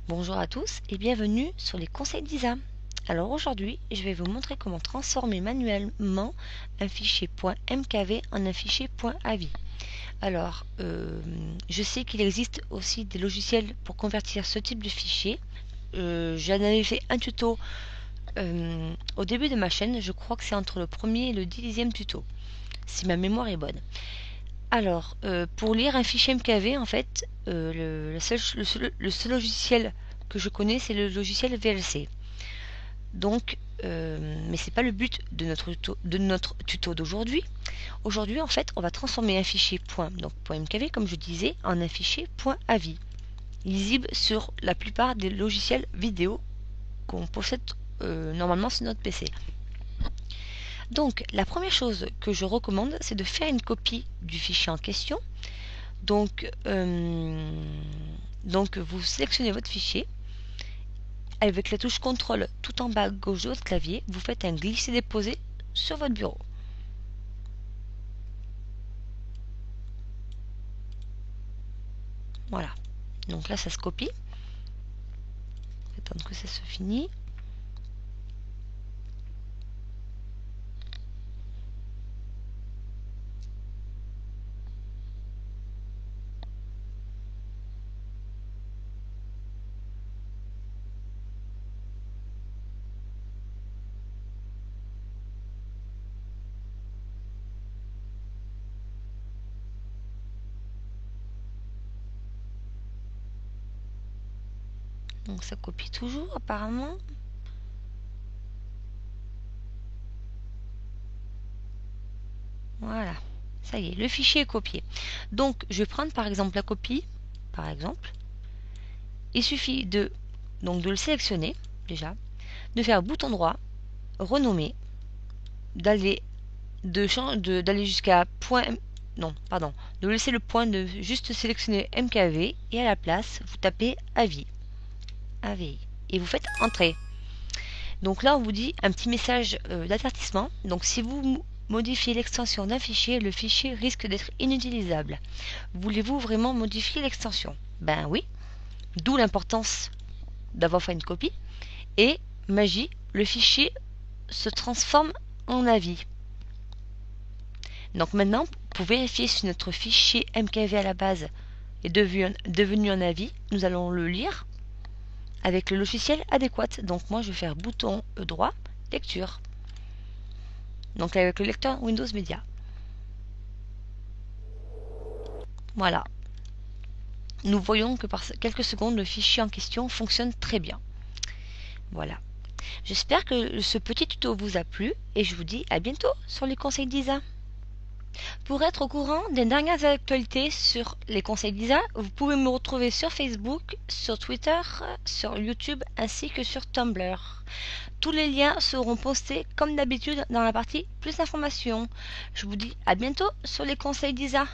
Bonjour à tous et bienvenue sur les conseils d'Isa. Alors aujourd'hui, je vais vous montrer comment transformer manuellement un fichier .mkv en un fichier .avi. Alors, je sais qu'il existe aussi des logiciels pour convertir ce type de fichier. J'en avais fait un tuto au début de ma chaîne, je crois que c'est entre le premier et le 10e tuto, si ma mémoire est bonne. Alors, pour lire un fichier MKV, en fait, le seul logiciel que je connais, c'est le logiciel VLC. Donc, mais c'est pas le but de notre tuto d'aujourd'hui. Aujourd'hui, en fait, on va transformer un fichier .mkv, comme je disais, en un fichier .avi, lisible sur la plupart des logiciels vidéo qu'on possède normalement sur notre PC. Donc, la première chose que je recommande, c'est de faire une copie du fichier en question. Donc, vous sélectionnez votre fichier. Avec la touche CTRL tout en bas à gauche de votre clavier, vous faites un glisser-déposer sur votre bureau. Voilà. Donc là, ça se copie. Attendre que ça se finisse. Donc ça copie toujours apparemment. Voilà, ça y est, le fichier est copié. Donc je vais prendre par exemple la copie, par exemple. Il suffit de le sélectionner déjà, de faire bouton droit, renommer, d'aller jusqu'à de laisser le point de juste sélectionner MKV et à la place vous tapez AVI et vous faites entrée. Donc là on vous dit un petit message d'avertissement. Donc si vous modifiez l'extension d'un fichier, le fichier risque d'être inutilisable. Voulez-vous vraiment modifier l'extension? Ben oui, d'où l'importance d'avoir fait une copie. Et magie, le fichier se transforme en AVI. Donc maintenant, pour vérifier si notre fichier MKV à la base est devenu un AVI, nous allons le lire avec le logiciel adéquat. Donc moi, je vais faire bouton droit, lecture. Donc avec le lecteur Windows Media. Voilà. Nous voyons que par quelques secondes, le fichier en question fonctionne très bien. Voilà. J'espère que ce petit tuto vous a plu et je vous dis à bientôt sur les conseils d'Isa. Pour être au courant des dernières actualités sur les conseils d'Isa, vous pouvez me retrouver sur Facebook, sur Twitter, sur YouTube ainsi que sur Tumblr. Tous les liens seront postés comme d'habitude dans la partie plus d'informations. Je vous dis à bientôt sur les conseils d'Isa.